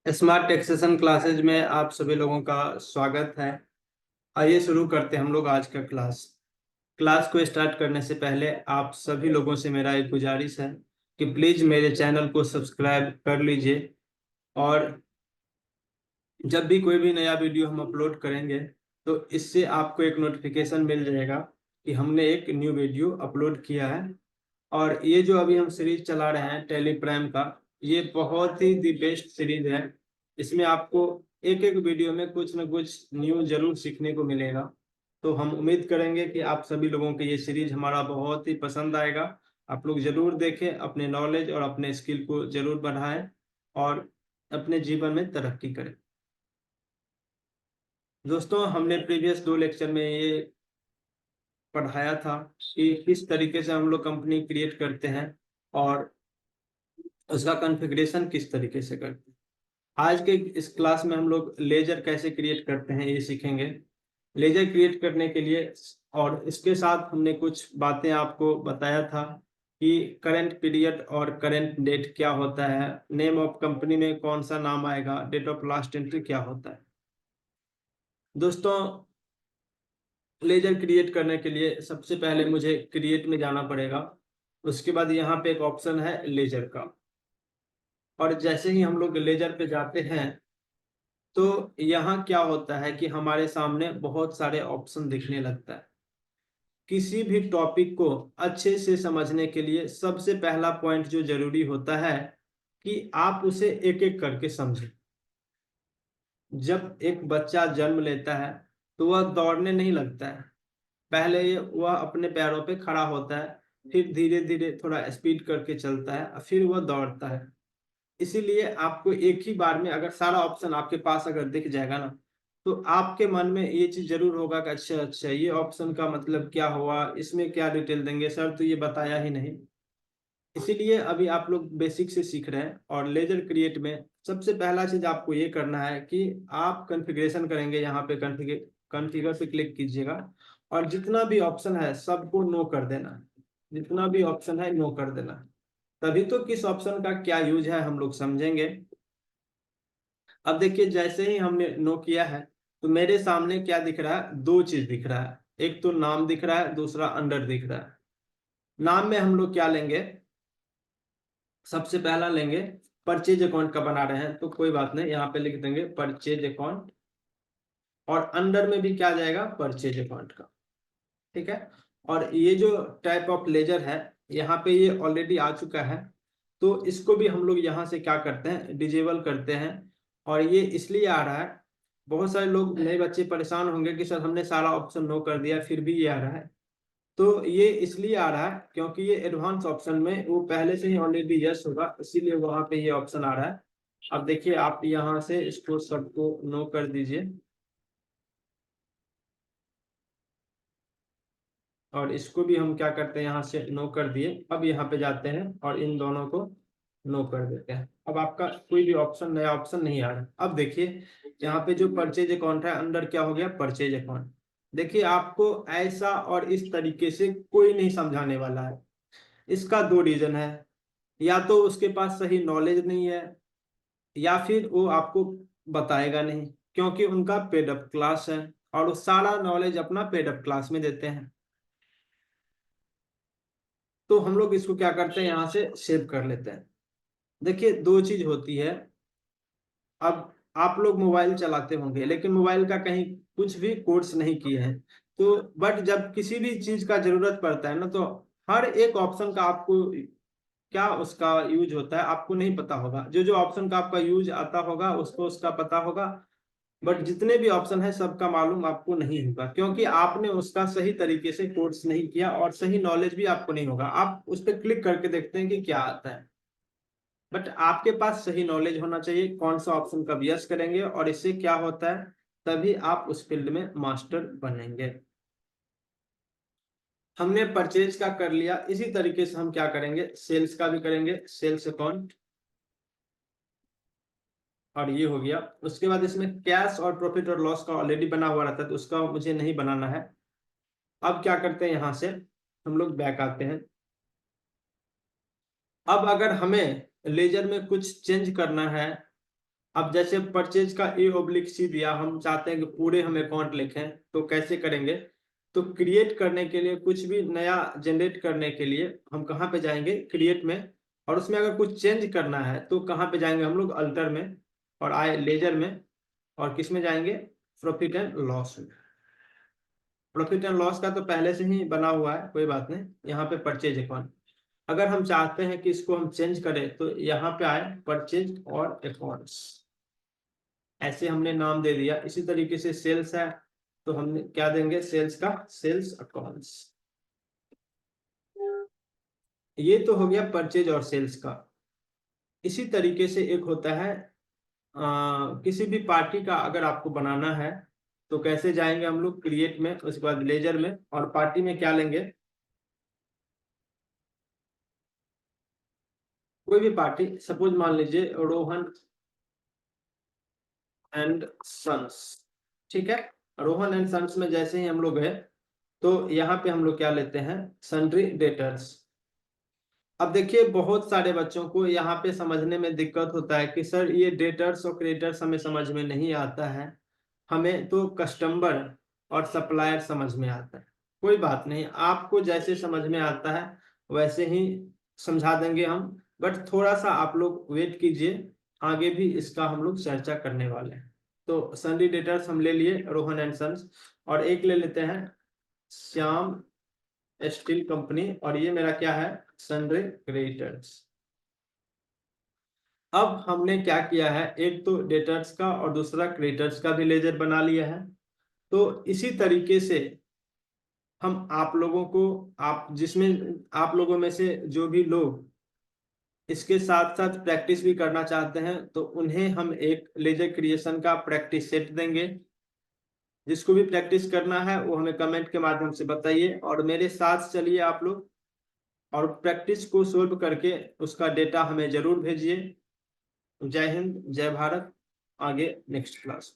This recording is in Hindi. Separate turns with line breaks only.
स्मार्ट टैक्सेशन क्लासेज में आप सभी लोगों का स्वागत है। आइए शुरू करते हैं हम लोग आज का क्लास को स्टार्ट करने से पहले आप सभी लोगों से मेरा एक गुजारिश है कि प्लीज मेरे चैनल को सब्सक्राइब कर लीजिए और जब भी कोई भी नया वीडियो हम अपलोड करेंगे तो इससे आपको एक नोटिफिकेशन मिल जाएगा कि हमने एक न्यू वीडियो अपलोड किया है। और ये जो अभी हम सीरीज चला रहे हैं टेली प्राइम का, ये बहुत ही दी बेस्ट सीरीज है। इसमें आपको एक एक वीडियो में कुछ न कुछ न्यू जरूर सीखने को मिलेगा। तो हम उम्मीद करेंगे कि आप सभी लोगों को ये सीरीज हमारा बहुत ही पसंद आएगा। आप लोग जरूर देखें, अपने नॉलेज और अपने स्किल को जरूर बढ़ाएं और अपने जीवन में तरक्की करें। दोस्तों, हमने प्रीवियस 2 लेक्चर में ये पढ़ाया था कि किस तरीके से हम लोग कंपनी क्रिएट करते हैं और उसका कॉन्फ़िगरेशन किस तरीके से करते हैं। आज के इस क्लास में हम लोग लेजर कैसे क्रिएट करते हैं ये सीखेंगे। लेजर क्रिएट करने के लिए और इसके साथ हमने कुछ बातें आपको बताया था कि करंट पीरियड और करंट डेट क्या होता है, नेम ऑफ कंपनी में कौन सा नाम आएगा, डेट ऑफ लास्ट एंट्री क्या होता है। दोस्तों, लेजर क्रिएट करने के लिए सबसे पहले मुझे क्रिएट में जाना पड़ेगा। उसके बाद यहाँ पे एक ऑप्शन है लेजर का, और जैसे ही हम लोग लेजर पे जाते हैं तो यहाँ क्या होता है कि हमारे सामने बहुत सारे ऑप्शन दिखने लगता है। किसी भी टॉपिक को अच्छे से समझने के लिए सबसे पहला पॉइंट जो जरूरी होता है कि आप उसे एक एक करके समझें। जब एक बच्चा जन्म लेता है तो वह दौड़ने नहीं लगता है। पहले वह अपने पैरों पे खड़ा होता है, फिर धीरे धीरे थोड़ा स्पीड करके चलता है, फिर वह दौड़ता है। इसीलिए आपको एक ही बार में अगर सारा ऑप्शन आपके पास अगर दिख जाएगा ना, तो आपके मन में ये चीज जरूर होगा कि अच्छा अच्छा ये ऑप्शन का मतलब क्या हुआ, इसमें क्या डिटेल देंगे सर, तो ये बताया ही नहीं। इसीलिए अभी आप लोग बेसिक से सीख रहे हैं और लेजर क्रिएट में सबसे पहला चीज आपको ये करना है कि आप कॉन्फ़िगरेशन करेंगे। यहाँ पे कॉन्फ़िगर पे क्लिक कीजिएगा और जितना भी ऑप्शन है सबको नो कर देना है। जितना भी ऑप्शन है नो कर देना है। तभी तो किस ऑप्शन का क्या यूज है हम लोग समझेंगे। अब देखिए, जैसे ही हमने नो किया है तो मेरे सामने क्या दिख रहा है, 2 चीज दिख रहा है। एक तो नाम दिख रहा है, दूसरा अंडर दिख रहा है। नाम में हम लोग क्या लेंगे, सबसे पहला लेंगे परचेज अकाउंट का बना रहे हैं तो कोई बात नहीं, यहाँ पे लिख देंगे परचेज अकाउंट। और अंडर में भी क्या जाएगा, परचेज अकाउंट का। ठीक है। और ये जो टाइप ऑफ लेजर है यहाँ पे ये ऑलरेडी आ चुका है, तो इसको भी हम लोग यहाँ से क्या करते हैं, डिजेबल करते हैं। और ये इसलिए आ रहा है, बहुत सारे लोग नए बच्चे परेशान होंगे कि सर हमने सारा ऑप्शन नो कर दिया फिर भी ये आ रहा है। तो ये इसलिए आ रहा है क्योंकि ये एडवांस ऑप्शन में वो पहले से ही ऑलरेडी यस होगा, इसीलिए वहां पे ये ऑप्शन आ रहा है। अब देखिए, आप यहाँ से इसको सबको नो कर दीजिए और इसको भी हम क्या करते हैं, यहाँ से नो कर दिए। अब यहाँ पे जाते हैं और इन दोनों को नो कर देते हैं। अब आपका कोई भी ऑप्शन, नया ऑप्शन नहीं आ रहा। अब देखिए, यहाँ पे जो परचेज अकाउंट है अंदर क्या हो गया, परचेज अकाउंट। देखिए, आपको ऐसा और इस तरीके से कोई नहीं समझाने वाला है। इसका 2 रीजन है, या तो उसके पास सही नॉलेज नहीं है या फिर वो आपको बताएगा नहीं, क्योंकि उनका पेड अप क्लास है और वो सारा नॉलेज अपना पेड अप क्लास में देते हैं। तो हम लोग इसको क्या करते हैं, यहाँ से सेव कर लेते हैं। देखिए, 2 चीज होती है। अब आप लोग मोबाइल चलाते होंगे लेकिन मोबाइल का कहीं कुछ भी कोर्स नहीं किए हैं, तो बट जब किसी भी चीज का जरूरत पड़ता है ना, तो हर एक ऑप्शन का आपको क्या उसका यूज होता है आपको नहीं पता होगा। जो जो ऑप्शन का आपका यूज आता होगा उसको उसका पता होगा, बट जितने भी ऑप्शन है सबका मालूम आपको नहीं होगा, क्योंकि आपने उसका सही तरीके से कोर्स नहीं किया और सही नॉलेज भी आपको नहीं होगा। आप उस पर क्लिक करके देखते हैं कि क्या आता है, बट आपके पास सही नॉलेज होना चाहिए कौन सा ऑप्शन कब यस करेंगे और इससे क्या होता है, तभी आप उस फील्ड में मास्टर बनेंगे। हमने परचेज का कर लिया, इसी तरीके से हम क्या करेंगे, सेल्स का भी करेंगे, सेल्स अकाउंट। और ये हो गया। उसके बाद इसमें कैश और प्रॉफिट और लॉस का ऑलरेडी बना हुआ रहता है तो उसका मुझे नहीं बनाना है। अब क्या करते हैं, यहां से हम लोग बैक आते हैं। अब अगर हमें लेजर में कुछ चेंज करना है अब जैसे परचेज का A/C दिया, हम चाहते हैं कि पूरे हम अकाउंट लिखें, तो कैसे करेंगे? तो क्रिएट करने के लिए, कुछ भी नया जनरेट करने के लिए हम कहाँ पे जाएंगे? क्रिएट में। और उसमें अगर कुछ चेंज करना है तो कहाँ पे जाएंगे हम लोग? अल्टर में, और आए लेजर में, और किस में जाएंगे? प्रॉफिट एंड लॉस में। प्रॉफिट एंड लॉस का तो पहले से ही बना हुआ है, कोई बात नहीं। यहाँ पे परचेज अकाउंट, अगर हम चाहते हैं कि इसको हम चेंज करें तो यहाँ पे आए परचेज और अकाउंट्स, ऐसे हमने नाम दे दिया। इसी तरीके से सेल्स है, तो हम क्या देंगे? सेल्स का सेल्स अकाउंट्स। ये तो हो गया परचेज और सेल्स का। इसी तरीके से एक होता है किसी भी पार्टी का अगर आपको बनाना है तो कैसे जाएंगे हम लोग? क्रिएट में, उसके बाद लेजर में, और पार्टी में क्या लेंगे? कोई भी पार्टी, सपोज मान लीजिए रोहन एंड सन्स, ठीक है। रोहन एंड सन्स में जैसे ही हम लोग गए तो यहाँ पे हम लोग क्या लेते हैं? Sundry debtors. अब देखिए, बहुत सारे बच्चों को यहाँ पे समझने में दिक्कत होता है कि सर ये डेटर्स और क्रेडिटर्स हमें समझ में नहीं आता है, हमें तो कस्टमर और सप्लायर समझ में आता है। कोई बात नहीं, आपको जैसे समझ में आता है वैसे ही समझा देंगे हम, बट थोड़ा सा आप लोग वेट कीजिए, आगे भी इसका हम लोग चर्चा करने वाले हैं। तो सन्ड्री डेटर्स हम ले लिए, रोहन एंड सन्स, और एक ले लेते हैं श्याम स्टील कंपनी, और ये मेरा क्या है? Sundry creditors. अब हमने क्या किया है? एक तो डेटर्स का और दूसरा क्रेडिटर्स का भी लेजर बना लिया है। तो इसी तरीके से हम आप लोगों को, आप जिसमें आप लोगों में से जो भी लोग इसके साथ साथ प्रैक्टिस भी करना चाहते हैं तो उन्हें हम एक लेजर क्रिएशन का प्रैक्टिस सेट देंगे। जिसको भी प्रैक्टिस करना है वो हमें कमेंट के माध्यम से बताइए, और मेरे साथ चलिए आप लोग, और प्रैक्टिस को सोल्व करके उसका डेटा हमें जरूर भेजिए। जय हिंद, जय भारत। आगे नेक्स्ट क्लास।